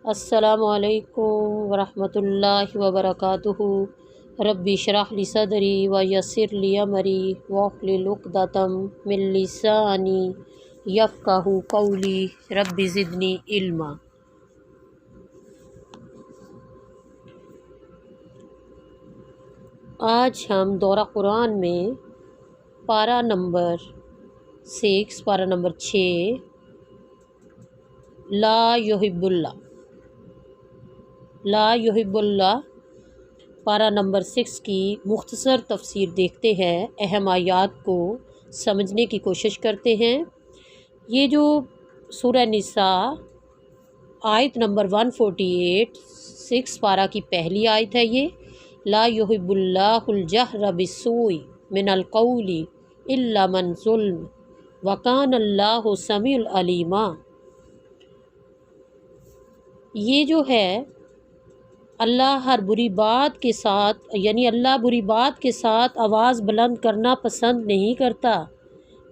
السلام علیکم ورحمۃ اللہ وبرکاتہ۔ ربی اشرح لی صدری ویسر لی امری واحلل عقدۃ من لسانی یفقہوا قولی رب زدنی علما۔ آج ہم دورہ قرآن میں پارہ نمبر 6 لا یحب اللہ پارہ نمبر 6 کی مختصر تفسیر دیکھتے ہیں، اہم آیات کو سمجھنے کی کوشش کرتے ہیں۔ یہ جو سورہ نساء آیت نمبر 148 6 پارہ کی پہلی آیت ہے، یہ لا یحب اللہ الجہر بالسوء من القول الا من ظلم وکان اللہ سمیع علیما۔ یہ جو ہے اللہ ہر بری بات کے ساتھ اللہ بری بات کے ساتھ آواز بلند کرنا پسند نہیں کرتا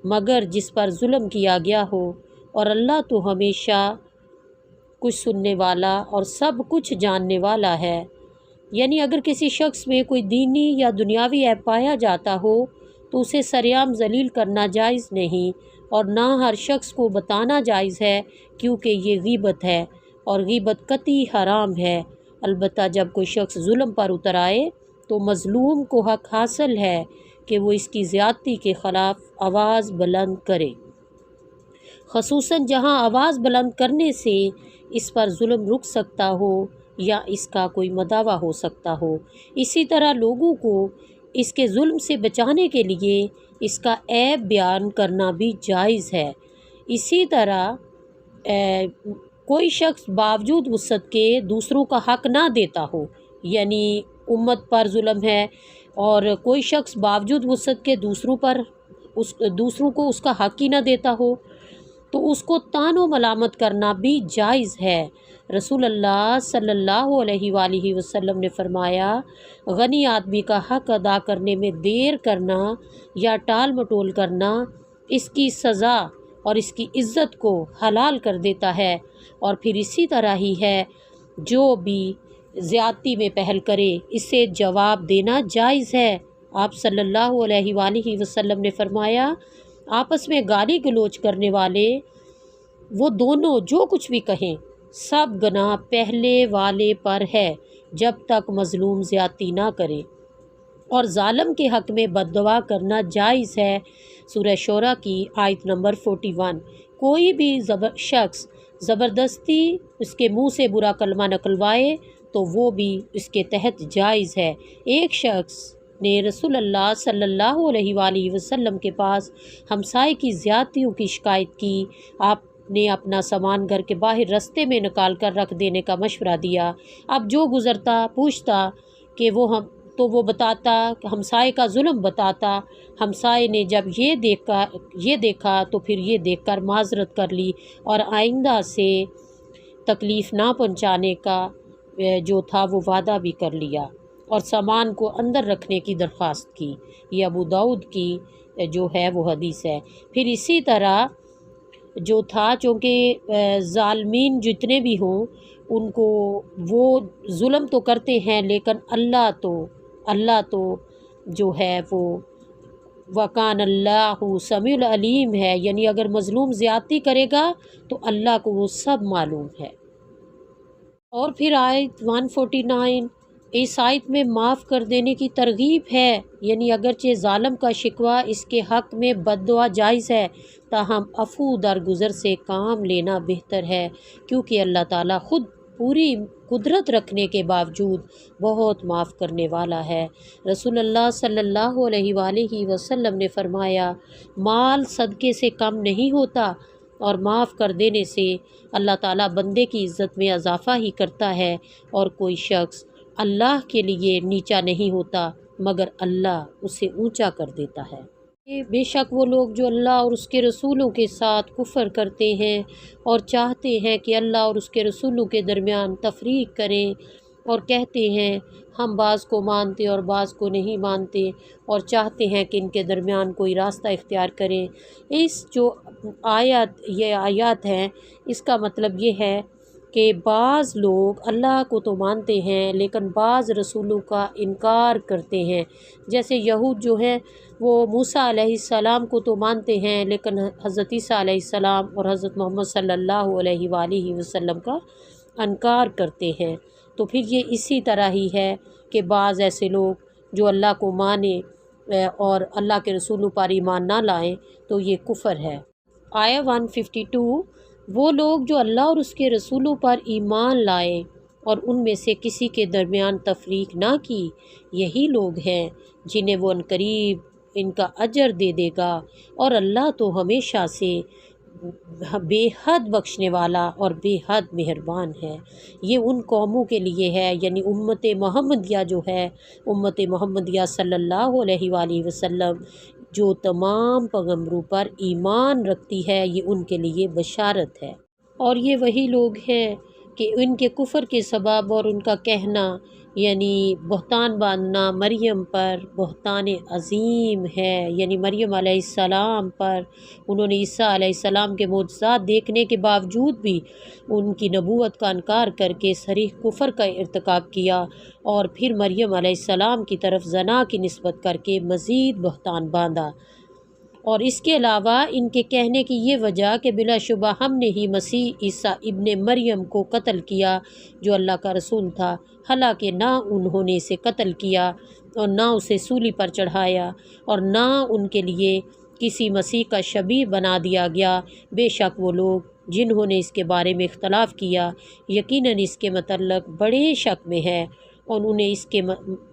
مگر جس پر ظلم کیا گیا ہو، اور اللہ تو ہمیشہ کچھ سننے والا اور سب کچھ جاننے والا ہے۔ یعنی اگر کسی شخص میں کوئی دینی یا دنیاوی عیب پایا جاتا ہو تو اسے سریعام ذلیل کرنا جائز نہیں، اور نہ ہر شخص کو بتانا جائز ہے، کیونکہ یہ غیبت ہے اور غیبت قطعی حرام ہے۔ البتہ جب کوئی شخص ظلم پر اتر آئے تو مظلوم کو حق حاصل ہے کہ وہ اس کی زیادتی کے خلاف آواز بلند کرے، خصوصاً جہاں آواز بلند کرنے سے اس پر ظلم رک سکتا ہو یا اس کا کوئی مداوع ہو سکتا ہو۔ اسی طرح لوگوں کو اس کے ظلم سے بچانے کے لیے اس کا عیب بیان کرنا بھی جائز ہے۔ اسی طرح کوئی شخص باوجود وسعت کے دوسروں کا حق نہ دیتا ہو، یعنی امت پر ظلم ہے اور کوئی شخص باوجود وسعت کے دوسروں کو اس کا حق ہی نہ دیتا ہو تو اس کو طعن و ملامت کرنا بھی جائز ہے۔ رسول اللہ صلی اللہ علیہ وآلہ وسلم نے فرمایا، غنی آدمی کا حق ادا کرنے میں دیر کرنا یا ٹال مٹول کرنا اس کی سزا اور اس کی عزت کو حلال کر دیتا ہے، اور پھر اسی طرح ہی ہے جو بھی زیادتی میں پہل کرے اسے جواب دینا جائز ہے۔ آپ صلی اللہ علیہ وآلہ وسلم نے فرمایا، آپس میں گالی گلوچ کرنے والے وہ دونوں جو کچھ بھی کہیں سب گناہ پہلے والے پر ہے جب تک مظلوم زیادتی نہ کرے، اور ظالم کے حق میں بد دعا کرنا جائز ہے۔ سورہ شورى کی آیت نمبر 41۔ کوئی بھی شخص زبردستی اس کے منہ سے برا کلمہ نکلوائے تو وہ بھی اس کے تحت جائز ہے۔ ایک شخص نے رسول اللہ صلی اللہ علیہ وآلہ وسلم کے پاس ہمسائے کی زیادتیوں کی شکایت کی۔ آپ نے اپنا سامان گھر کے باہر رستے میں نکال کر رکھ دینے کا مشورہ دیا۔ اب جو گزرتا پوچھتا کہ وہ بتاتا، ہمسائے کا ظلم بتاتا۔ ہمسائے نے جب یہ دیکھا تو پھر یہ دیکھ کر معذرت کر لی اور آئندہ سے تکلیف نہ پہنچانے کا جو تھا وہ وعدہ بھی کر لیا، اور سامان کو اندر رکھنے کی درخواست کی۔ یہ ابو داؤد کی جو ہے وہ حدیث ہے۔ پھر اسی طرح جو تھا، چونکہ ظالمین جتنے بھی ہوں ان کو وہ ظلم تو کرتے ہیں، لیکن اللہ تو جو ہے وہ وکان اللہ سمیع العلیم ہے، یعنی اگر مظلوم زیادتی کرے گا تو اللہ کو وہ سب معلوم ہے۔ اور پھر آیت 149، اس آیت میں معاف کر دینے کی ترغیب ہے، یعنی اگرچہ ظالم کا شکوہ اس کے حق میں بد دعا جائز ہے، تاہم عفو درگزر سے کام لینا بہتر ہے، کیونکہ اللہ تعالیٰ خود پوری قدرت رکھنے کے باوجود بہت معاف کرنے والا ہے۔ رسول اللہ صلی اللہ علیہ وآلہ وسلم نے فرمایا، مال صدقے سے کم نہیں ہوتا، اور معاف کر دینے سے اللہ تعالیٰ بندے کی عزت میں اضافہ ہی کرتا ہے، اور کوئی شخص اللہ کے لیے نیچا نہیں ہوتا مگر اللہ اسے اونچا کر دیتا ہے۔ بے شک وہ لوگ جو اللہ اور اس کے رسولوں کے ساتھ کفر کرتے ہیں اور چاہتے ہیں کہ اللہ اور اس کے رسولوں کے درمیان تفریق کریں، اور کہتے ہیں ہم بعض کو مانتے اور بعض کو نہیں مانتے، اور چاہتے ہیں کہ ان کے درمیان کوئی راستہ اختیار کریں۔ یہ آیات ہیں، اس کا مطلب یہ ہے کہ بعض لوگ اللہ کو تو مانتے ہیں لیکن بعض رسولوں کا انکار کرتے ہیں، جیسے یہود جو ہیں وہ موسیٰ علیہ السلام کو تو مانتے ہیں لیکن حضرت عیسیٰ علیہ السلام اور حضرت محمد صلی اللہ علیہ وآلہ وسلم کا انکار کرتے ہیں۔ تو پھر یہ اسی طرح ہی ہے کہ بعض ایسے لوگ جو اللہ کو مانیں اور اللہ کے رسولوں پر ایمان نہ لائیں تو یہ کفر ہے۔ آیہ 152، وہ لوگ جو اللہ اور اس کے رسولوں پر ایمان لائے اور ان میں سے کسی کے درمیان تفریق نہ کی، یہی لوگ ہیں جنہیں وہ عنقریب ان کا اجر دے دے گا، اور اللہ تو ہمیشہ سے بے حد بخشنے والا اور بے حد مہربان ہے۔ یہ ان قوموں کے لیے ہے، یعنی امت محمدیہ جو ہے، امت محمدیہ صلی اللہ علیہ وآلہ وسلم جو تمام پیغمبروں پر ایمان رکھتی ہے، یہ ان کے لیے بشارت ہے۔ اور یہ وہی لوگ ہیں کہ ان کے کفر کے سبب اور ان کا کہنا یعنی بہتان باندھنا مریم پر بہتان عظیم ہے، یعنی مریم علیہ السلام پر انہوں نے عیسیٰ علیہ السلام کے معجزات دیکھنے کے باوجود بھی ان کی نبوت کا انکار کر کے صریح کفر کا ارتکاب کیا، اور پھر مریم علیہ السلام کی طرف زنا کی نسبت کر کے مزید بہتان باندھا۔ اور اس کے علاوہ ان کے کہنے کی یہ وجہ کہ بلا شبہ ہم نے ہی مسیح عیسیٰ ابن مریم کو قتل کیا جو اللہ کا رسول تھا، حالانکہ نہ انہوں نے اسے قتل کیا اور نہ اسے سولی پر چڑھایا اور نہ ان کے لیے کسی مسیح کا شبیہ بنا دیا گیا۔ بے شک وہ لوگ جنہوں نے اس کے بارے میں اختلاف کیا یقیناً اس کے متعلق بڑے شک میں ہے، اور انہیں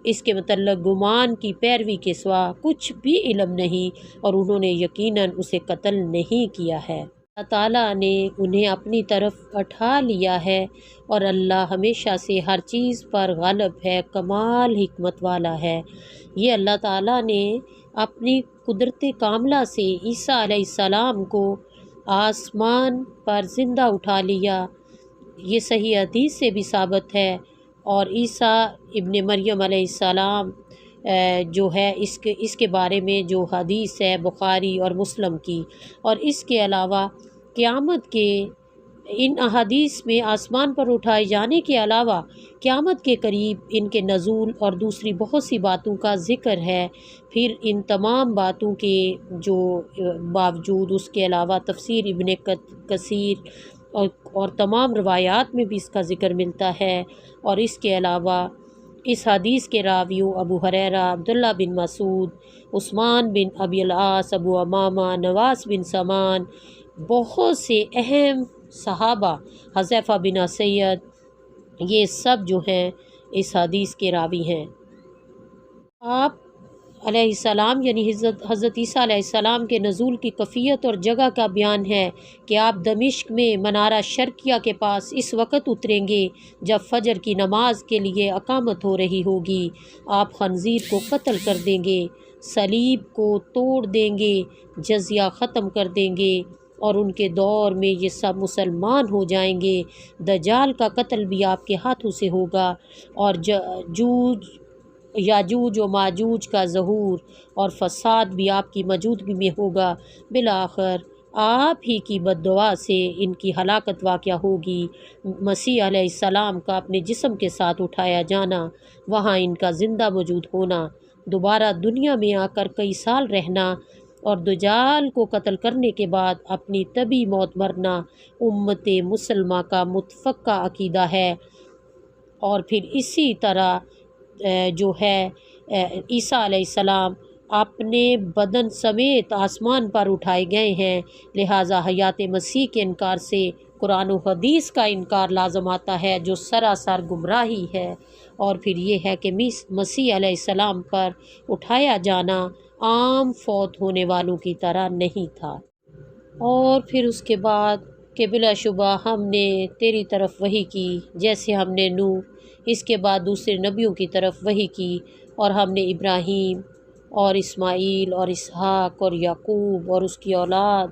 اس کے متعلق گمان کی پیروی کے سوا کچھ بھی علم نہیں، اور انہوں نے یقیناً اسے قتل نہیں کیا ہے۔ اللہ تعالیٰ نے انہیں اپنی طرف اٹھا لیا ہے، اور اللہ ہمیشہ سے ہر چیز پر غالب ہے، کمال حکمت والا ہے۔ یہ اللہ تعالیٰ نے اپنی قدرت کاملہ سے عیسیٰ علیہ السلام کو آسمان پر زندہ اٹھا لیا، یہ صحیح حدیث سے بھی ثابت ہے۔ اور عیسیٰ ابن مریم علیہ السلام جو ہے اس کے بارے میں جو حدیث ہے بخاری اور مسلم کی، اور اس کے علاوہ قیامت کے ان احادیث میں آسمان پر اٹھائے جانے کے علاوہ قیامت کے قریب ان کے نزول اور دوسری بہت سی باتوں کا ذکر ہے۔ پھر ان تمام باتوں کے جو باوجود اس کے علاوہ تفسیر ابن کثیر اور تمام روایات میں بھی اس کا ذکر ملتا ہے، اور اس کے علاوہ اس حدیث کے راویوں ابو ہریرہ، عبداللہ بن مسعود، عثمان بن ابی العاص، ابو امامہ، نواس بن سمان، بہت سے اہم صحابہ، حذیفہ بن سید، یہ سب جو ہیں اس حدیث کے راوی ہیں۔ آپ علیہ السلام یعنی حضرت عیسیٰ علیہ السلام کے نزول کی کیفیت اور جگہ کا بیان ہے کہ آپ دمشق میں منارہ شرقیہ کے پاس اس وقت اتریں گے جب فجر کی نماز کے لیے اقامت ہو رہی ہوگی۔ آپ خنزیر کو قتل کر دیں گے، صلیب کو توڑ دیں گے، جزیہ ختم کر دیں گے، اور ان کے دور میں یہ سب مسلمان ہو جائیں گے۔ دجال کا قتل بھی آپ کے ہاتھوں سے ہوگا، اور یاجوج و ماجوج کا ظہور اور فساد بھی آپ کی موجودگی میں ہوگا۔ بالآخر آپ ہی کی بد دعا سے ان کی ہلاکت واقع ہوگی۔ مسیح علیہ السلام کا اپنے جسم کے ساتھ اٹھایا جانا، وہاں ان کا زندہ موجود ہونا، دوبارہ دنیا میں آ کر کئی سال رہنا، اور دجال کو قتل کرنے کے بعد اپنی طبی موت مرنا امت مسلمہ کا متفقہ عقیدہ ہے۔ اور پھر اسی طرح جو ہے عیسیٰ علیہ السلام اپنے بدن سمیت آسمان پر اٹھائے گئے ہیں، لہٰذا حیات مسیح کے انکار سے قرآن و حدیث کا انکار لازم آتا ہے، جو سراسر گمراہی ہے۔ اور پھر یہ ہے کہ مسیح علیہ السلام پر اٹھایا جانا عام فوت ہونے والوں کی طرح نہیں تھا۔ اور پھر اس کے بعد کہ بلا شبہ ہم نے تیری طرف وحی کی جیسے ہم نے نوح، اس کے بعد دوسرے نبیوں کی طرف وحی کی، اور ہم نے ابراہیم اور اسماعیل اور اسحاق اور یعقوب اور اس کی اولاد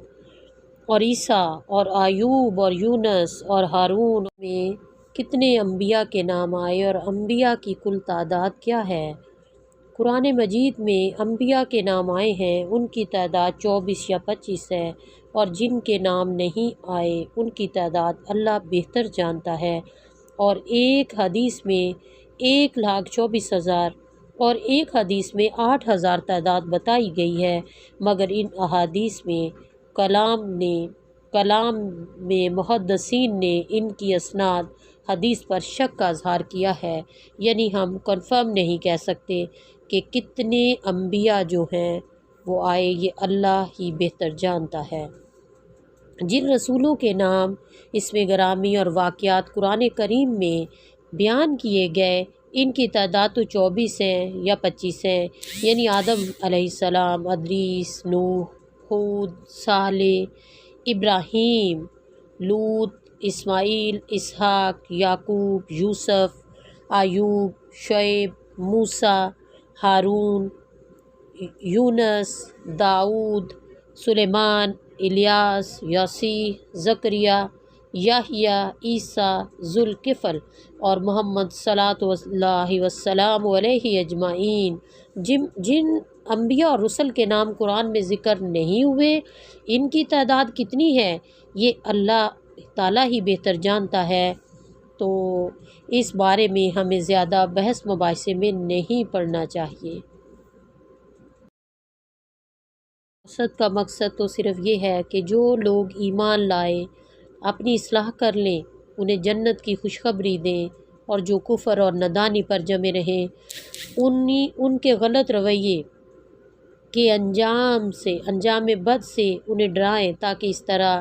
اور عیسیٰ اور ایوب اور یونس اور ہارون میں کتنے انبیاء کے نام آئے، اور انبیاء کی کل تعداد کیا ہے؟ قرآن مجید میں انبیاء کے نام آئے ہیں، ان کی تعداد 24 یا 25 ہے، اور جن کے نام نہیں آئے ان کی تعداد اللہ بہتر جانتا ہے۔ اور ایک حدیث میں 1,24,000 اور ایک حدیث میں 8,000 تعداد بتائی گئی ہے، مگر ان احادیث میں کلام میں محدثین نے ان کی اسناد حدیث پر شک کا اظہار کیا ہے، یعنی ہم کنفرم نہیں کہہ سکتے کہ کتنے انبیاء جو ہیں وہ آئے، یہ اللہ ہی بہتر جانتا ہے۔ جن رسولوں کے نام اس میں گرامی اور واقعات قرآن کریم میں بیان کیے گئے ان کی تعداد تو 24 ہیں یا 25 ہیں، یعنی آدم علیہ السلام، ادریس، نوح، ہود، صالح، ابراہیم، لوط، اسماعیل، اسحاق، یعقوب، یوسف، ایوب، شعیب، موسیٰ، ہارون، یونس، داؤد، سلیمان، الیاس، یاسیح، زکریا، یحییٰ، عیسیٰ، ذوالکفل اور محمد صلی اللہ وسلم علیہ اجمعین۔ جن انبیاء اور رسل کے نام قرآن میں ذکر نہیں ہوئے ان کی تعداد کتنی ہے یہ اللہ تعالیٰ ہی بہتر جانتا ہے، تو اس بارے میں ہمیں زیادہ بحث مباحثے میں نہیں پڑنا چاہیے۔ کا مقصد تو صرف یہ ہے کہ جو لوگ ایمان لائے اپنی اصلاح کر لیں، انہیں جنت کی خوشخبری دیں، اور جو کفر اور نادانی پر جمے رہیں ان کے غلط رویے کے انجام بد سے انہیں ڈرائیں، تاکہ اس طرح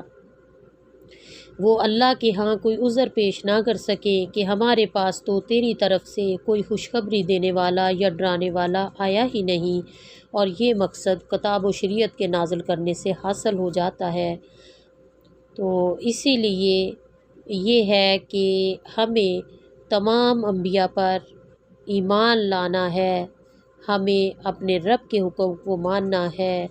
وہ اللہ کے ہاں کوئی عذر پیش نہ کر سکیں کہ ہمارے پاس تو تیری طرف سے کوئی خوشخبری دینے والا یا ڈرانے والا آیا ہی نہیں، اور یہ مقصد کتاب و شریعت کے نازل کرنے سے حاصل ہو جاتا ہے۔ تو اسی لیے یہ ہے کہ ہمیں تمام انبیاء پر ایمان لانا ہے، ہمیں اپنے رب کے حکم کو ماننا ہے،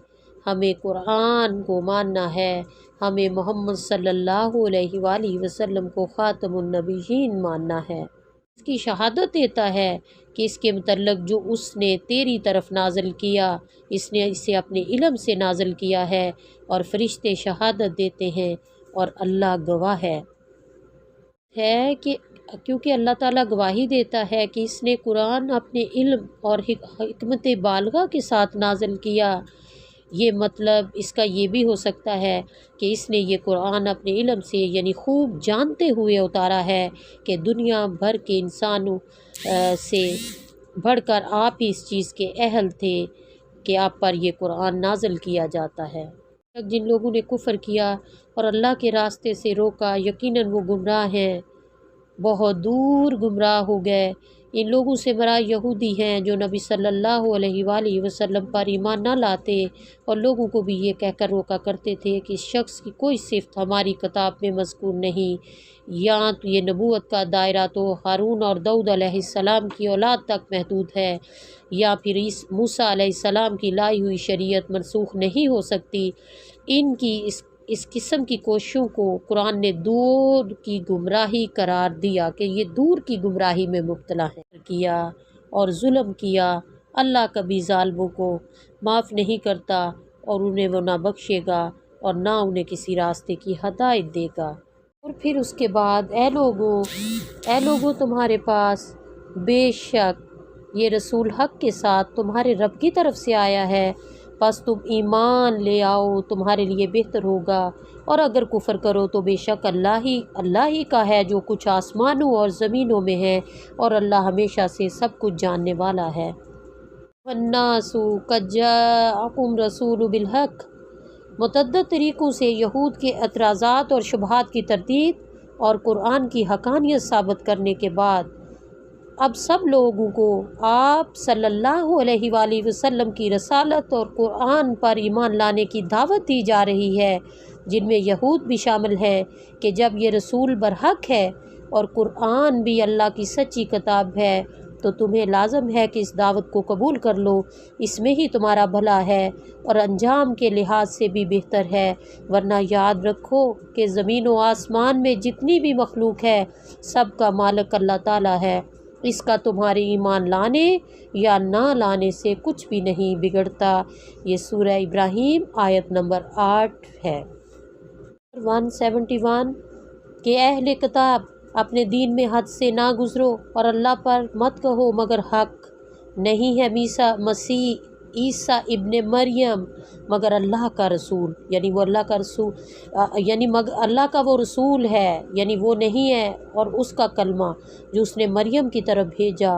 ہمیں قرآن کو ماننا ہے، ہمیں محمد صلی اللہ علیہ وآلہ وسلم کو خاتم النبیین ماننا ہے۔ اس کی شہادت دیتا ہے کہ اس کے متعلق جو اس نے تیری طرف نازل کیا اس نے اسے اپنے علم سے نازل کیا ہے، اور فرشتے شہادت دیتے ہیں اور اللہ گواہ ہے کہ کیونکہ اللہ تعالیٰ گواہی دیتا ہے کہ اس نے قرآن اپنے علم اور حکمت بالغہ کے ساتھ نازل کیا۔ یہ مطلب اس کا یہ بھی ہو سکتا ہے کہ اس نے یہ قرآن اپنے علم سے یعنی خوب جانتے ہوئے اتارا ہے کہ دنیا بھر کے انسانوں سے بڑھ کر آپ ہی اس چیز کے اہل تھے کہ آپ پر یہ قرآن نازل کیا جاتا ہے۔ جن لوگوں نے کفر کیا اور اللہ کے راستے سے روکا، یقیناً وہ گمراہ ہیں، بہت دور گمراہ ہو گئے۔ ان لوگوں سے مراد یہودی ہیں جو نبی صلی اللہ علیہ وآلہ وسلم پر ایمان نہ لاتے اور لوگوں کو بھی یہ کہہ کر روکا کرتے تھے کہ اس شخص کی کوئی صفت ہماری کتاب میں مذکور نہیں، یا تو یہ نبوت کا دائرہ تو ہارون اور داؤد علیہ السلام کی اولاد تک محدود ہے، یا پھر موسیٰ علیہ السلام کی لائی ہوئی شریعت منسوخ نہیں ہو سکتی۔ ان کی اس قسم کی کوششوں کو قرآن نے دور کی گمراہی قرار دیا کہ یہ دور کی گمراہی میں مبتلا ہے کیا اور ظلم کیا۔ اللہ کبھی ظالموں کو معاف نہیں کرتا اور انہیں وہ نہ بخشے گا اور نہ انہیں کسی راستے کی ہدایت دے گا۔ اور پھر اس کے بعد اے لوگوں تمہارے پاس بے شک یہ رسول حق کے ساتھ تمہارے رب کی طرف سے آیا ہے، بس تم ایمان لے آؤ تمہارے لیے بہتر ہوگا، اور اگر کفر کرو تو بے شک اللہ ہی کا ہے جو کچھ آسمانوں اور زمینوں میں ہے، اور اللہ ہمیشہ سے سب کچھ جاننے والا ہے۔ وَالنَّاسُ قَدْ جَاءَكُمْ رَسُولٌ بِالْحَقِّ، متعدد طریقوں سے یہود کے اعتراضات اور شبہات کی تردید اور قرآن کی حقانیت ثابت کرنے کے بعد اب سب لوگوں کو آپ صلی اللہ علیہ وآلہ وسلم کی رسالت اور قرآن پر ایمان لانے کی دعوت دی جا رہی ہے، جن میں یہود بھی شامل ہے کہ جب یہ رسول برحق ہے اور قرآن بھی اللہ کی سچی کتاب ہے تو تمہیں لازم ہے کہ اس دعوت کو قبول کر لو، اس میں ہی تمہارا بھلا ہے اور انجام کے لحاظ سے بھی بہتر ہے، ورنہ یاد رکھو کہ زمین و آسمان میں جتنی بھی مخلوق ہے سب کا مالک اللہ تعالیٰ ہے، اس کا تمہارے ایمان لانے یا نہ لانے سے کچھ بھی نہیں بگڑتا۔ یہ سورہ ابراہیم آیت نمبر 8 ہے۔ 171 کہ اہل کتاب اپنے دین میں حد سے نہ گزرو اور اللہ پر مت کہو مگر حق، نہیں ہے مسیح عیسیٰ ابن مریم مگر اللہ کا رسول، یعنی وہ اللہ کا رسول، یعنی مگر اللہ کا وہ رسول ہے، یعنی وہ نہیں ہے، اور اس کا کلمہ جو اس نے مریم کی طرف بھیجا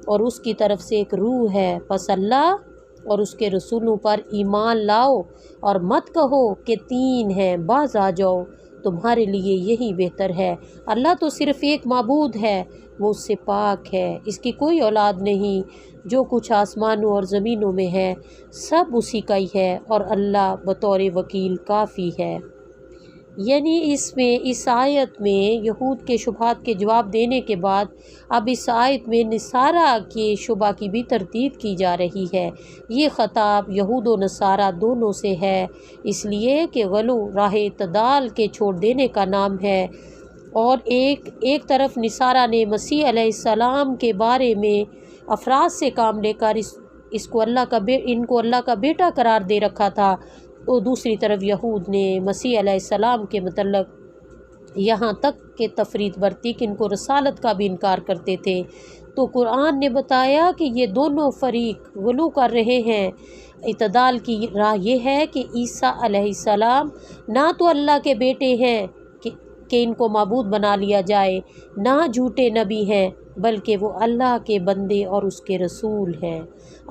اور اس کی طرف سے ایک روح ہے، پس اللہ اور اس کے رسولوں پر ایمان لاؤ اور مت کہو کہ تین ہیں، باز آ جاؤ، تمہارے لیے یہی بہتر ہے۔ اللہ تو صرف ایک معبود ہے، وہ اس سے پاک ہے، اس کی کوئی اولاد نہیں، جو کچھ آسمانوں اور زمینوں میں ہے سب اسی کا ہی ہے، اور اللہ بطور وکیل کافی ہے۔ یعنی اس آیت میں یہود کے شبہات کے جواب دینے کے بعد اب اس آیت میں نصارہ کے شبہ کی بھی تردید کی جا رہی ہے۔ یہ خطاب یہود و نصارہ دونوں سے ہے، اس لیے کہ غلو راہ اعتدال کے چھوڑ دینے کا نام ہے، اور ایک طرف نصارہ نے مسیح علیہ السلام کے بارے میں افراد سے کام لے کر ان کو اللہ کا بیٹا قرار دے رکھا تھا، اور دوسری طرف یہود نے مسیح علیہ السلام کے متعلق یہاں تک کہ تفرید برتی کہ ان کو رسالت کا بھی انکار کرتے تھے۔ تو قرآن نے بتایا کہ یہ دونوں فریق غلو کر رہے ہیں۔ اعتدال کی راہ یہ ہے کہ عیسیٰ علیہ السلام نہ تو اللہ کے بیٹے ہیں کہ ان کو معبود بنا لیا جائے، نہ جھوٹے نبی ہیں، بلکہ وہ اللہ کے بندے اور اس کے رسول ہیں۔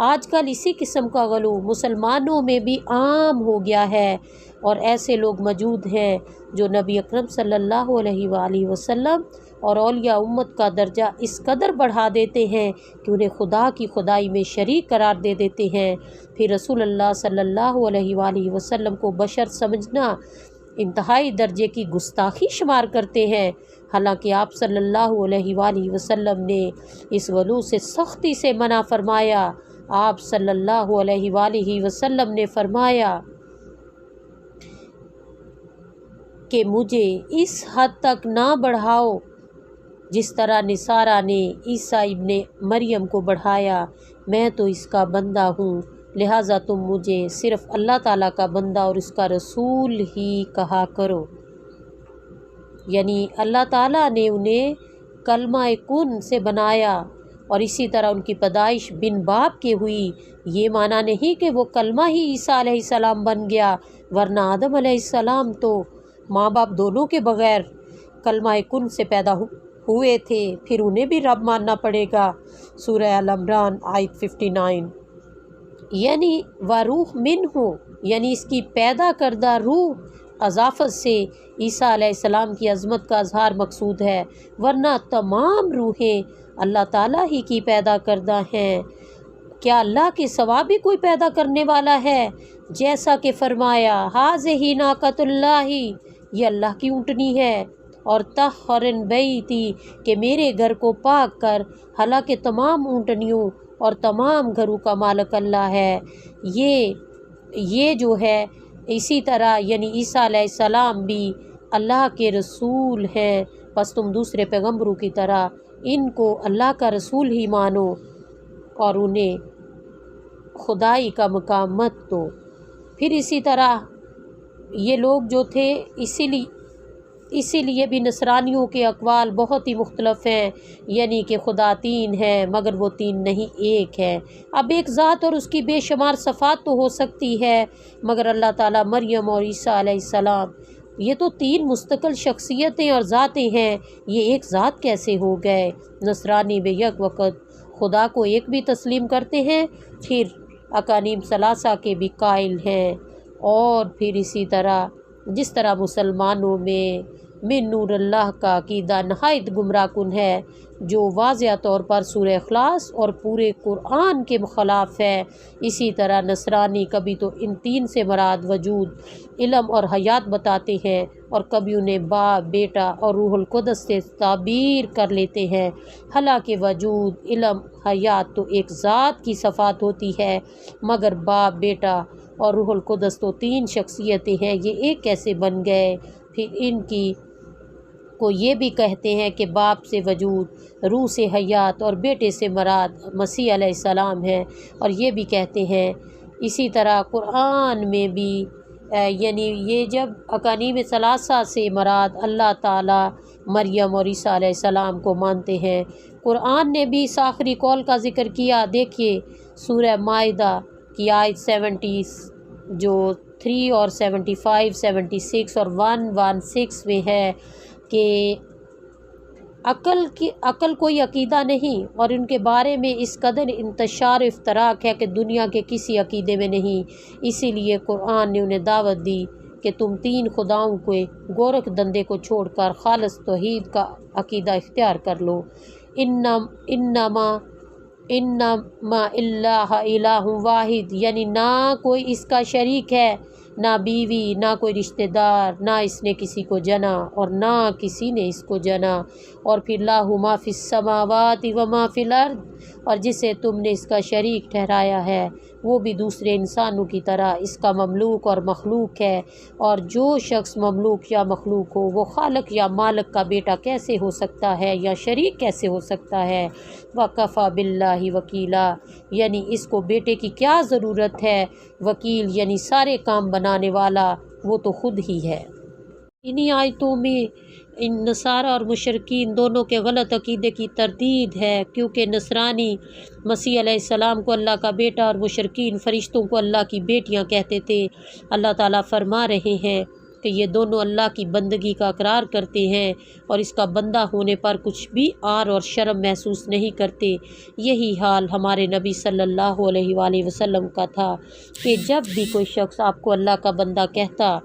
آج کل اسی قسم کا غلو مسلمانوں میں بھی عام ہو گیا ہے، اور ایسے لوگ موجود ہیں جو نبی اکرم صلی اللہ علیہ وآلہ وسلم اور اولیاء امت کا درجہ اس قدر بڑھا دیتے ہیں کہ انہیں خدا کی خدائی میں شریک قرار دے دیتے ہیں، پھر رسول اللہ صلی اللہ علیہ وآلہ وسلم کو بشر سمجھنا انتہائی درجے کی گستاخی شمار کرتے ہیں، حالانکہ آپ صلی اللہ علیہ وآلہ وسلم نے اس غلو سے سختی سے منع فرمایا۔ آپ صلی اللہ علیہ وآلہ وسلم نے فرمایا کہ مجھے اس حد تک نہ بڑھاؤ جس طرح نصارہ نے عیسیٰ ابن مریم کو بڑھایا، میں تو اس کا بندہ ہوں، لہٰذا تم مجھے صرف اللہ تعالیٰ کا بندہ اور اس کا رسول ہی کہا کرو۔ یعنی اللہ تعالیٰ نے انہیں کلمہ کن سے بنایا، اور اسی طرح ان کی پیدائش بن باپ کے ہوئی، یہ معنی نہیں کہ وہ کلمہ ہی عیسیٰ علیہ السلام بن گیا، ورنہ آدم علیہ السلام تو ماں باپ دونوں کے بغیر کلمہ کن سے پیدا ہوئے تھے، پھر انہیں بھی رب ماننا پڑے گا۔ سورہ ال عمران آیت 59۔ یعنی وروح منہ، یعنی اس کی پیدا کردہ روح اضافت سے عیسیٰ علیہ السلام کی عظمت کا اظہار مقصود ہے، ورنہ تمام روحیں اللہ تعالیٰ ہی کی پیدا کردہ ہیں۔ کیا اللہ کے سوا بھی کوئی پیدا کرنے والا ہے؟ جیسا کہ فرمایا ھذہ ناقۃ اللہ، یہ اللہ کی اونٹنی ہے، اور طہرن بیتی، کہ میرے گھر کو پاک کر، حالانکہ تمام اونٹنیوں اور تمام گھروں کا مالک اللہ ہے۔ یہ جو ہے اسی طرح یعنی عیسیٰ علیہ السلام بھی اللہ کے رسول ہیں، پس تم دوسرے پیغمبروں کی طرح ان کو اللہ کا رسول ہی مانو اور انہیں خدائی کا مقام مت دو۔ پھر اسی طرح یہ لوگ جو تھے اسی لیے بھی نصرانیوں کے اقوال بہت ہی مختلف ہیں، یعنی کہ خدا تین ہے مگر وہ تین نہیں ایک ہے۔ اب ایک ذات اور اس کی بے شمار صفات تو ہو سکتی ہے، مگر اللہ تعالیٰ، مریم اور عیسیٰ علیہ السلام یہ تو تین مستقل شخصیتیں اور ذاتیں ہیں، یہ ایک ذات کیسے ہو گئے؟ نصرانی بے یک وقت خدا کو ایک بھی تسلیم کرتے ہیں، پھر اقانیم ثلاثہ کے بھی قائل ہیں، اور پھر اسی طرح جس طرح مسلمانوں میں من نور اللہ کا عقیدہ نہایت گمراہ کن ہے، جو واضح طور پر سورہ اخلاص اور پورے قرآن کے خلاف ہے، اسی طرح نصرانی کبھی تو ان تین سے مراد وجود، علم اور حیات بتاتے ہیں، اور کبھی انہیں باپ، بیٹا اور روح القدس سے تعبیر کر لیتے ہیں، حالانکہ وجود، علم، حیات تو ایک ذات کی صفات ہوتی ہے، مگر باپ، بیٹا اور روح القدس تو تین شخصیتیں ہیں، یہ ایک کیسے بن گئے؟ پھر ان کی کو یہ بھی کہتے ہیں کہ باپ سے وجود، روح سے حیات اور بیٹے سے مراد مسیح علیہ السلام ہے، اور یہ بھی کہتے ہیں اسی طرح قرآن میں بھی یعنی یہ جب اقانیم ثلاثہ سے مراد اللہ تعالیٰ مریم اور عیسیٰ علیہ السلام کو مانتے ہیں۔ قرآن نے بھی اس آخری قول کا ذکر کیا۔ دیکھیے سورہ مائدہ کی آیت 70 جو 3 اور 75 76 اور 116 میں ہے کہ عقل کوئی عقیدہ نہیں، اور ان کے بارے میں اس قدر انتشار افتراق ہے کہ دنیا کے کسی عقیدے میں نہیں۔ اسی لیے قرآن نے انہیں دعوت دی کہ تم 3 خداؤں کے گورکھ دندے کو چھوڑ کر خالص توحید کا عقیدہ اختیار کر لو۔ انما اللہ الہ واحد، یعنی نہ کوئی اس کا شریک ہے، نہ بیوی، نہ کوئی رشتہ دار، نہ اس نے کسی کو جنا اور نہ کسی نے اس کو جنا۔ اور پھر لاہ ما فی السماوات و ما فی الارض، اور جسے تم نے اس کا شریک ٹھہرایا ہے وہ بھی دوسرے انسانوں کی طرح اس کا مملوک اور مخلوق ہے، اور جو شخص مملوک یا مخلوق ہو وہ خالق یا مالک کا بیٹا کیسے ہو سکتا ہے یا شریک کیسے ہو سکتا ہے؟ وَكَفَى بِاللَّهِ وَكِيلًا، یعنی اس کو بیٹے کی کیا ضرورت ہے، وکیل یعنی سارے کام بنانے والا وہ تو خود ہی ہے۔ انہی آیتوں میں ان نصارہ اور مشرکین دونوں کے غلط عقیدے کی تردید ہے، کیونکہ نصرانی مسیح علیہ السلام کو اللہ کا بیٹا اور مشرکین فرشتوں کو اللہ کی بیٹیاں کہتے تھے۔ اللہ تعالیٰ فرما رہے ہیں کہ یہ دونوں اللہ کی بندگی کا اقرار کرتے ہیں اور اس کا بندہ ہونے پر کچھ بھی عار اور شرم محسوس نہیں کرتے۔ یہی حال ہمارے نبی صلی اللہ علیہ وآلہ وسلم کا تھا کہ جب بھی کوئی شخص آپ کو اللہ کا بندہ کہتا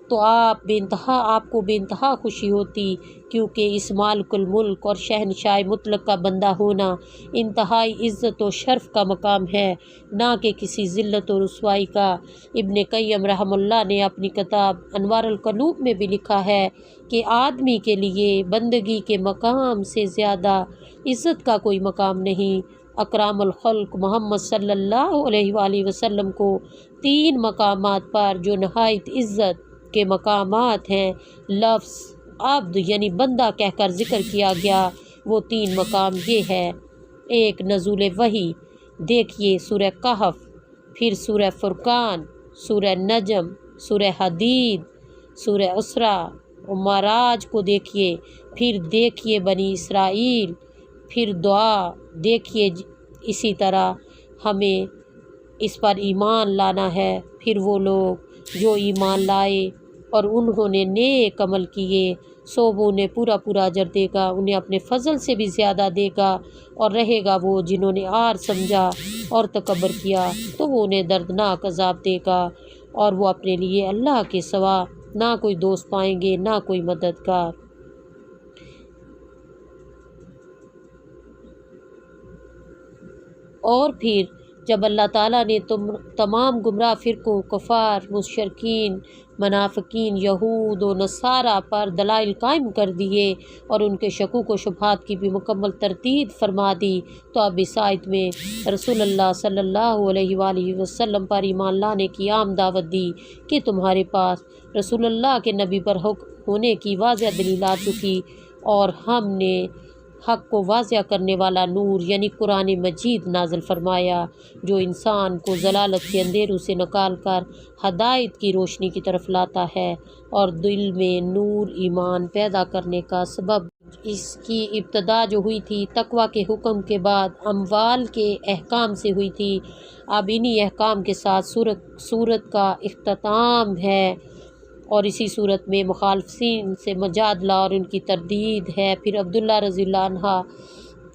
تو آپ کو بے انتہا خوشی ہوتی، کیونکہ اس مالک الملک اور شہنشاہ مطلق کا بندہ ہونا انتہائی عزت و شرف کا مقام ہے، نہ کہ کسی ذلت و رسوائی کا۔ ابن قیم رحمہ اللہ نے اپنی کتاب انوار القلوب میں بھی لکھا ہے کہ آدمی کے لیے بندگی کے مقام سے زیادہ عزت کا کوئی مقام نہیں۔ اکرام الخلق محمد صلی اللہ علیہ وآلہ وسلم کو 3 مقامات پر جو نہایت عزت کے مقامات ہیں لفظ عبد یعنی بندہ کہہ کر ذکر کیا گیا۔ وہ 3 مقام یہ ہے: 1 نزول وحی، دیکھیے سورہ کہف، پھر سورہ فرقان، سورہ نجم، سورہ حدید، سورہ اسراء و معراج کو دیکھیے، پھر دیکھیے بنی اسرائیل، پھر دعا دیکھیے۔ اسی طرح ہمیں اس پر ایمان لانا ہے، پھر وہ لوگ جو ایمان لائے اور انہوں نے نیک عمل کیے سو وہ انہیں پورا اجر دے گا، انہیں اپنے فضل سے بھی زیادہ دے گا، اور رہے گا وہ جنہوں نے عار سمجھا اور تکبر کیا تو وہ انہیں دردناک عذاب دے گا، اور وہ اپنے لیے اللہ کے سوا نہ کوئی دوست پائیں گے نہ کوئی مددگار۔ اور پھر جب اللہ تعالیٰ نے تمام گمراہ فرقوں، کفار، مشرکین، منافقین، یہود و نصارہ پر دلائل قائم کر دیے اور ان کے شکوک و شبہات کی بھی مکمل تردید فرما دی، تو اب اس آیت میں رسول اللہ صلی اللہ علیہ وآلہ وسلم پر ایمان لانے کی عام دعوت دی کہ تمہارے پاس رسول اللہ کے نبی پر حق ہونے کی واضح دلیل آ چکی، اور ہم نے حق کو واضح کرنے والا نور یعنی قرآن مجید نازل فرمایا، جو انسان کو ضلالت کے اندھیروں سے نکال کر ہدایت کی روشنی کی طرف لاتا ہے اور دل میں نور ایمان پیدا کرنے کا سبب۔ اس کی ابتدا جو ہوئی تھی تقوی کے حکم کے بعد اموال کے احکام سے ہوئی تھی، اب انہی احکام کے ساتھ سورت کا اختتام ہے، اور اسی صورت میں مخالفین سے مجادلہ اور ان کی تردید ہے۔ پھر عبداللہ رضی اللہ عنہ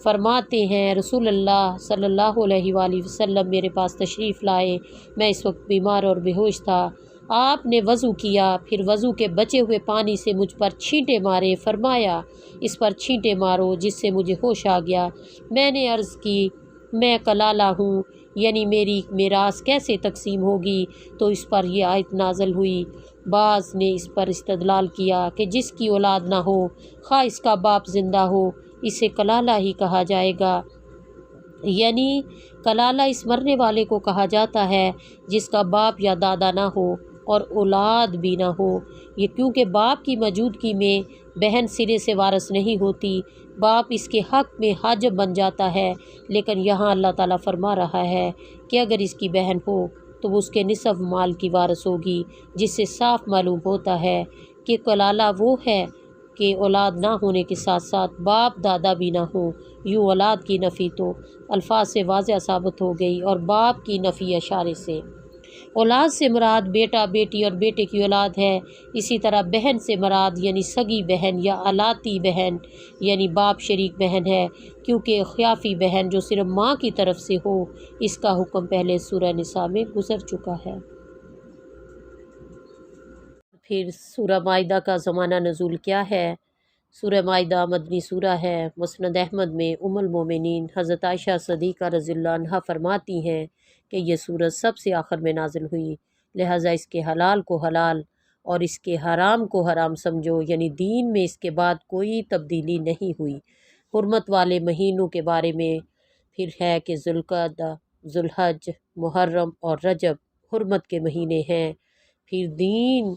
فرماتے ہیں رسول اللہ صلی اللہ علیہ وآلہ وسلم میرے پاس تشریف لائے، میں اس وقت بیمار اور بے ہوش تھا، آپ نے وضو کیا، پھر وضو کے بچے ہوئے پانی سے مجھ پر چھینٹے مارے، فرمایا اس پر چھینٹے مارو، جس سے مجھے ہوش آ گیا۔ میں نے عرض کی میں کلالہ ہوں، یعنی میری میراث کیسے تقسیم ہوگی؟ تو اس پر یہ آیت نازل ہوئی۔ بعض نے اس پر استدلال کیا کہ جس کی اولاد نہ ہو، خواہ اس کا باپ زندہ ہو، اسے کلالہ ہی کہا جائے گا، یعنی کلالہ اس مرنے والے کو کہا جاتا ہے جس کا باپ یا دادا نہ ہو اور اولاد بھی نہ ہو، یہ کیونکہ باپ کی موجودگی میں بہن سرے سے وارث نہیں ہوتی، باپ اس کے حق میں حاجب بن جاتا ہے، لیکن یہاں اللہ تعالیٰ فرما رہا ہے کہ اگر اس کی بہن ہو تو وہ اس کے نصف مال کی وارث ہوگی، جس سے صاف معلوم ہوتا ہے کہ کلالہ وہ ہے کہ اولاد نہ ہونے کے ساتھ ساتھ باپ دادا بھی نہ ہوں۔ یوں اولاد کی نفی تو الفاظ سے واضح ثابت ہو گئی، اور باپ کی نفی اشارے سے۔ اولاد سے مراد بیٹا بیٹی اور بیٹے کی اولاد ہے۔ اسی طرح بہن سے مراد یعنی سگی بہن یا الاتی بہن یعنی باپ شریک بہن ہے، کیونکہ خیافی بہن جو صرف ماں کی طرف سے ہو، اس کا حکم پہلے سورہ نساء میں گزر چکا ہے۔ پھر سورہ مائدہ کا زمانہ نزول کیا ہے؟ سورہ مائدہ مدنی سورہ ہے۔ مسند احمد میں ام المومنین حضرت عائشہ صدیقہ رضی اللہ عنہا فرماتی ہیں کہ یہ سورت سب سے آخر میں نازل ہوئی، لہٰذا اس کے حلال کو حلال اور اس کے حرام کو حرام سمجھو، یعنی دین میں اس کے بعد کوئی تبدیلی نہیں ہوئی۔ حرمت والے مہینوں کے بارے میں پھر ہے کہ ذوالقعدہ، ذوالحج، محرم اور رجب حرمت کے مہینے ہیں۔ پھر دین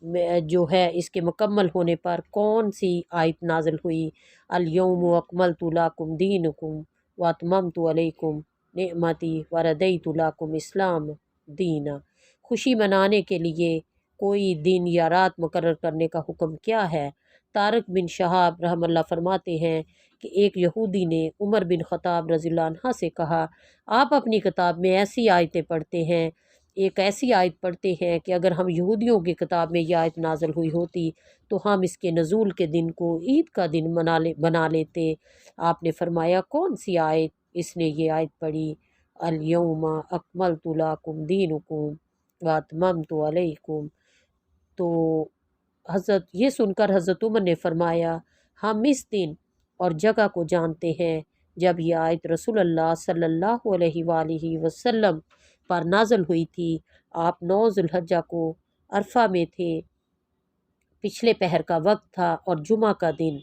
میں جو ہے اس کے مکمل ہونے پر کون سی آیت نازل ہوئی؟ الیوم اکملت لکم دینکم واتممت علیکم نعمتی وردیت لکم اسلام دینا۔ خوشی منانے کے لیے کوئی دن یا رات مقرر کرنے کا حکم کیا ہے؟ طارق بن شہاب رحم اللہ فرماتے ہیں کہ ایک یہودی نے عمر بن خطاب رضی اللہ عنہ سے کہا، آپ اپنی کتاب میں ایسی آیتیں پڑھتے ہیں، ایک ایسی آیت پڑھتے ہیں کہ اگر ہم یہودیوں کی کتاب میں یہ آیت نازل ہوئی ہوتی تو ہم اس کے نزول کے دن کو عید کا دن بنا لیتے۔ آپ نے فرمایا کون سی آیت؟ اس نے یہ آیت پڑھی، الیوم اکملت لکم دینکم واتممت علیکم۔ تو یہ سن کر حضرت عمر نے فرمایا، ہم اس دن اور جگہ کو جانتے ہیں جب یہ آیت رسول اللہ صلی اللہ علیہ وآلہ وسلم پر نازل ہوئی تھی۔ آپ 9 ذوالحجہ کو عرفہ میں تھے، پچھلے پہر کا وقت تھا اور جمعہ کا دن۔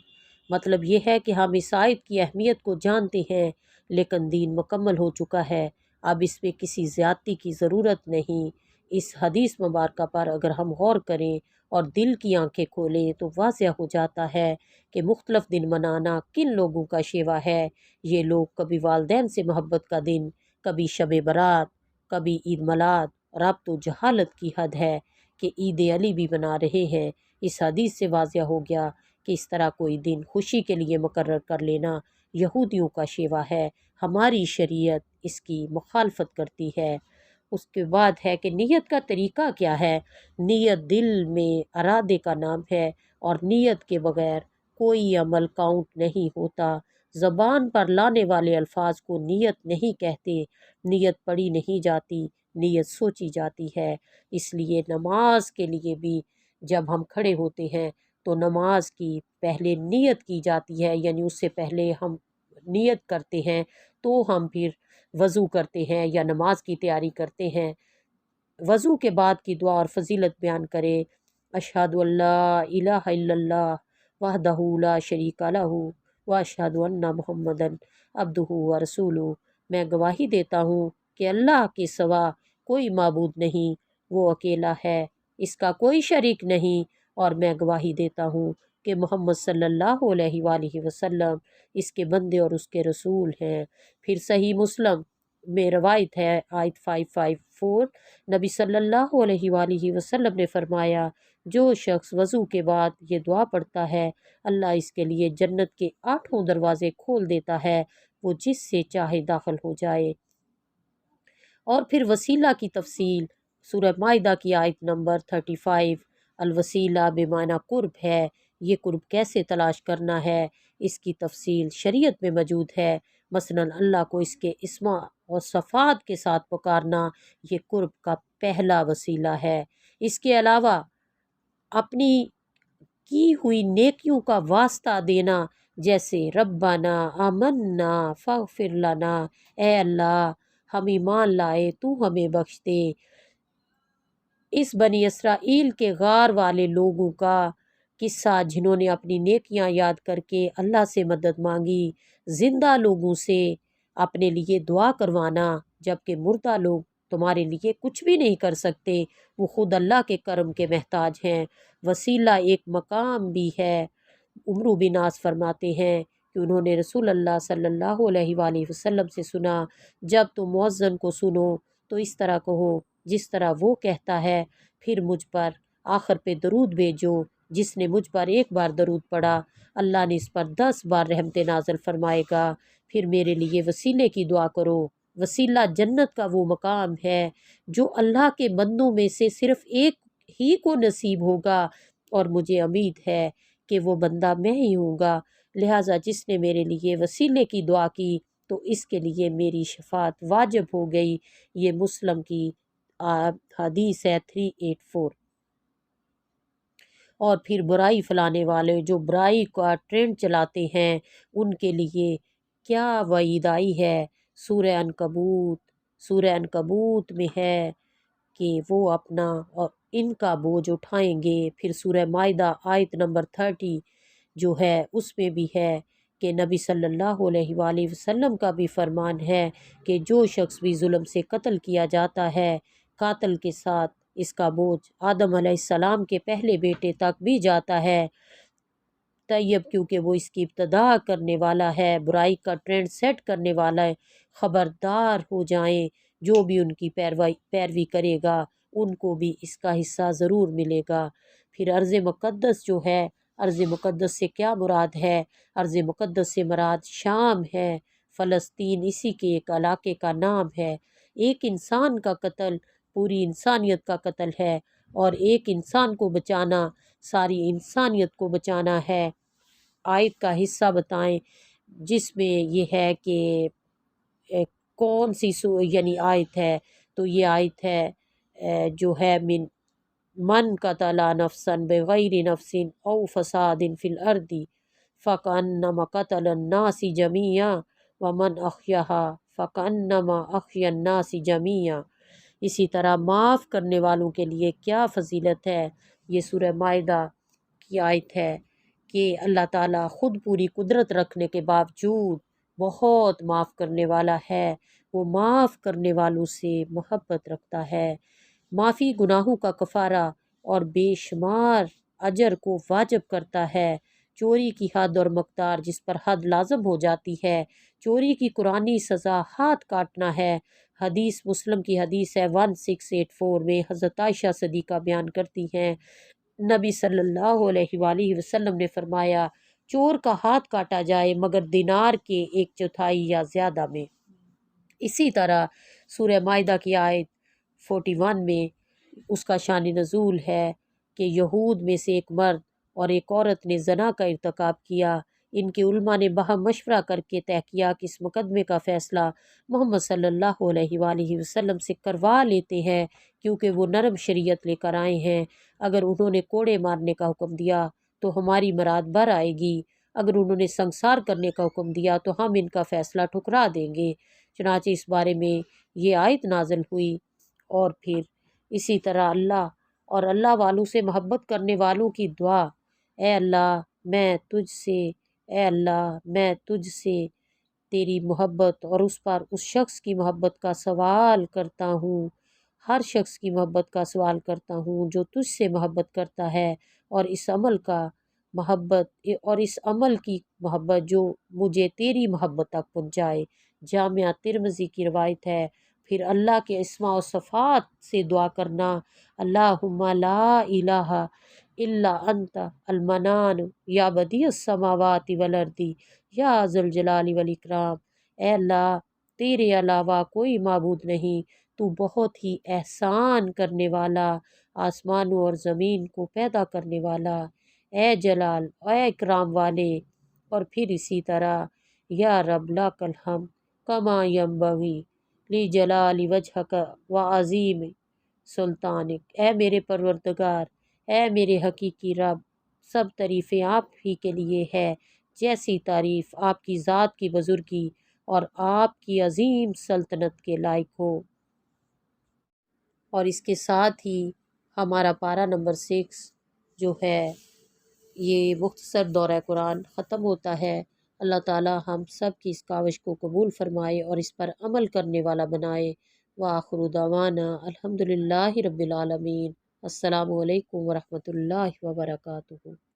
مطلب یہ ہے کہ ہم اس آیت کی اہمیت کو جانتے ہیں، لیکن دین مکمل ہو چکا ہے، اب اس میں کسی زیادتی کی ضرورت نہیں۔ اس حدیث مبارکہ پر اگر ہم غور کریں اور دل کی آنکھیں کھولیں تو واضح ہو جاتا ہے کہ مختلف دن منانا کن لوگوں کا شیوا ہے۔ یہ لوگ کبھی والدین سے محبت کا دن، کبھی شب برات، کبھی عید میلاد، اور اب تو جہالت کی حد ہے کہ عید علی بھی بنا رہے ہیں۔ اس حدیث سے واضح ہو گیا کہ اس طرح کوئی دن خوشی کے لیے مقرر کر لینا یہودیوں کا شیوا ہے، ہماری شریعت اس کی مخالفت کرتی ہے۔ اس کے بعد ہے کہ نیت کا طریقہ کیا ہے؟ نیت دل میں ارادے کا نام ہے، اور نیت کے بغیر کوئی عمل کاؤنٹ نہیں ہوتا۔ زبان پر لانے والے الفاظ کو نیت نہیں کہتے، نیت پڑھی نہیں جاتی، نیت سوچی جاتی ہے۔ اس لیے نماز کے لیے بھی جب ہم کھڑے ہوتے ہیں تو نماز کی پہلے نیت کی جاتی ہے، یعنی اس سے پہلے ہم نیت کرتے ہیں تو ہم پھر وضو کرتے ہیں یا نماز کی تیاری کرتے ہیں۔ وضو کے بعد کی دعا اور فضیلت بیان کرے، اشہد ان لا الہ الا اللہ وحدہ لا شریک لہ واشہد ان محمدًا عبدہ ورسولہ۔ میں گواہی دیتا ہوں کہ اللہ کے سوا کوئی معبود نہیں، وہ اکیلا ہے، اس کا کوئی شریک نہیں، اور میں گواہی دیتا ہوں کہ محمد صلی اللہ علیہ وآلہ وسلم اس کے بندے اور اس کے رسول ہیں۔ پھر صحیح مسلم میں روایت ہے، آیت 554، نبی صلی اللہ علیہ وآلہ وسلم نے فرمایا، جو شخص وضو کے بعد یہ دعا پڑھتا ہے، اللہ اس کے لیے جنت کے 8 دروازے کھول دیتا ہے، وہ جس سے چاہے داخل ہو جائے۔ اور پھر وسیلہ کی تفصیل سورہ مائدہ کی آیت نمبر 35، الوسیلہ بمعنی قرب ہے، یہ قرب کیسے تلاش کرنا ہے، اس کی تفصیل شریعت میں موجود ہے۔ مثلاً اللہ کو اس کے اسماء اور صفات کے ساتھ پکارنا یہ قرب کا پہلا وسیلہ ہے۔ اس کے علاوہ اپنی کی ہوئی نیکیوں کا واسطہ دینا، جیسے ربنا آمنا فاغفر لنا، اے اللہ ہم ایمان لائے تو ہمیں بخش دے۔ اس بنی اسرائیل کے غار والے لوگوں کا قصہ جنہوں نے اپنی نیکیاں یاد کر کے اللہ سے مدد مانگی، زندہ لوگوں سے اپنے لیے دعا کروانا، جبکہ مردہ لوگ تمہارے لیے کچھ بھی نہیں کر سکتے، وہ خود اللہ کے کرم کے محتاج ہیں۔ وسیلہ ایک مقام بھی ہے۔ عمرو بن عاص فرماتے ہیں کہ انہوں نے رسول اللہ صلی اللہ علیہ وآلہ وسلم سے سنا، جب تم مؤذن کو سنو تو اس طرح کہو جس طرح وہ کہتا ہے، پھر مجھ پر آخر پہ درود بھیجو۔ جس نے مجھ پر ایک بار درود پڑھا اللہ نے اس پر 10 بار رحمت نازل فرمائے گا۔ پھر میرے لیے وسیلے کی دعا کرو۔ وسیلہ جنت کا وہ مقام ہے جو اللہ کے بندوں میں سے صرف ایک ہی کو نصیب ہوگا، اور مجھے امید ہے کہ وہ بندہ میں ہی ہوں گا۔ لہٰذا جس نے میرے لیے وسیلے کی دعا کی تو اس کے لیے میری شفاعت واجب ہو گئی۔ یہ مسلم کی حدیث ہے 384۔ اور پھر برائی پھیلانے والے جو برائی کا ٹرینڈ چلاتے ہیں ان کے لیے کیا وعید آئی ہے۔ سورہ عنکبوت میں ہے کہ وہ اپنا اور ان کا بوجھ اٹھائیں گے۔ پھر سورہ مائدہ آیت نمبر 30 جو ہے اس میں بھی ہے کہ نبی صلی اللہ علیہ وآلہ وسلم کا بھی فرمان ہے کہ جو شخص بھی ظلم سے قتل کیا جاتا ہے، قاتل کے ساتھ اس کا بوجھ آدم علیہ السلام کے پہلے بیٹے تک بھی جاتا ہے۔ طیب کیونکہ وہ اس کی ابتدا کرنے والا ہے، برائی کا ٹرینڈ سیٹ کرنے والا ہے، خبردار ہو جائیں جو بھی ان کی پیروی کرے گا ان کو بھی اس کا حصہ ضرور ملے گا۔ پھر ارض مقدس جو ہے، ارض مقدس سے کیا مراد ہے؟ ارض مقدس سے مراد شام ہے، فلسطین اسی کے ایک علاقے کا نام ہے۔ ایک انسان کا قتل پوری انسانیت کا قتل ہے، اور ایک انسان کو بچانا ساری انسانیت کو بچانا ہے۔ آیت کا حصہ بتائیں جس میں یہ ہے کہ کون سی یعنی آیت ہے، تو یہ آیت ہے جو ہے من قتل نفسا بغیر نفس او فساد فی الارض فکأنما قتل الناس جمیعا ومن احیاها فکأنما احیا الناس جمیعا۔ اسی طرح معاف کرنے والوں کے لیے کیا فضیلت ہے۔ یہ سورہ مائدہ کی آیت ہے کہ اللہ تعالیٰ خود پوری قدرت رکھنے کے باوجود بہت معاف کرنے والا ہے، وہ معاف کرنے والوں سے محبت رکھتا ہے۔ معافی گناہوں کا کفارہ اور بے شمار اجر کو واجب کرتا ہے۔ چوری کی حد اور مقدار جس پر حد لازم ہو جاتی ہے، چوری کی قرآنی سزا ہاتھ کاٹنا ہے۔ حدیث مسلم کی حدیث ہے 1684 میں حضرت عائشہ صدیقہ بیان کرتی ہیں نبی صلی اللہ علیہ وآلہ وسلم نے فرمایا چور کا ہاتھ کاٹا جائے مگر دینار کے 1/4 یا زیادہ میں۔ اسی طرح سورہ مائدہ کی آیت 41 میں اس کا شان نزول ہے کہ یہود میں سے ایک مرد اور ایک عورت نے زنا کا ارتکاب کیا۔ ان کے علماء نے باہم مشورہ کر کے طے کیا کہ اس مقدمے کا فیصلہ محمد صلی اللہ علیہ وآلہ وسلم سے کروا لیتے ہیں، کیونکہ وہ نرم شریعت لے کر آئے ہیں۔ اگر انہوں نے کوڑے مارنے کا حکم دیا تو ہماری مراد بر آئے گی، اگر انہوں نے سنسار کرنے کا حکم دیا تو ہم ان کا فیصلہ ٹھکرا دیں گے۔ چنانچہ اس بارے میں یہ آیت نازل ہوئی۔ اور پھر اسی طرح اللہ اور اللہ والوں سے محبت کرنے والوں کی دعا، اے اللہ میں تجھ سے تیری محبت اور اس پر اس شخص کی محبت کا سوال کرتا ہوں، ہر شخص کی محبت کا سوال کرتا ہوں جو تجھ سے محبت کرتا ہے، اور اس عمل کی محبت جو مجھے تیری محبت تک پہنچائے۔ جامعہ ترمذی کی روایت ہے۔ پھر اللہ کے اسماء و صفات سے دعا کرنا، اللہم لا الہ الا انت المنان یا بدیع السماوات والارض یا ذوالجلال والاکرام۔ اے اللہ تیرے علاوہ کوئی معبود نہیں، تو بہت ہی احسان کرنے والا، آسمانوں اور زمین کو پیدا کرنے والا، اے جلال اے اکرام والے۔ اور پھر اسی طرح یا رب لک الحمد کما ینبغی لجلال وجہک وعظیم سلطانک۔ اے میرے پروردگار، اے میرے حقیقی رب، سب تعریفیں آپ ہی کے لیے ہے جیسی تعریف آپ کی ذات کی بزرگی اور آپ کی عظیم سلطنت کے لائق ہو۔ اور اس کے ساتھ ہی ہمارا پارہ نمبر 6 جو ہے یہ مختصر دورہ قرآن ختم ہوتا ہے۔ اللہ تعالی ہم سب کی اس کاوش کو قبول فرمائے اور اس پر عمل کرنے والا بنائے۔ وآخر دعوانا الحمدللہ رب العالمین۔ السلام علیکم ورحمۃ اللہ وبرکاتہ۔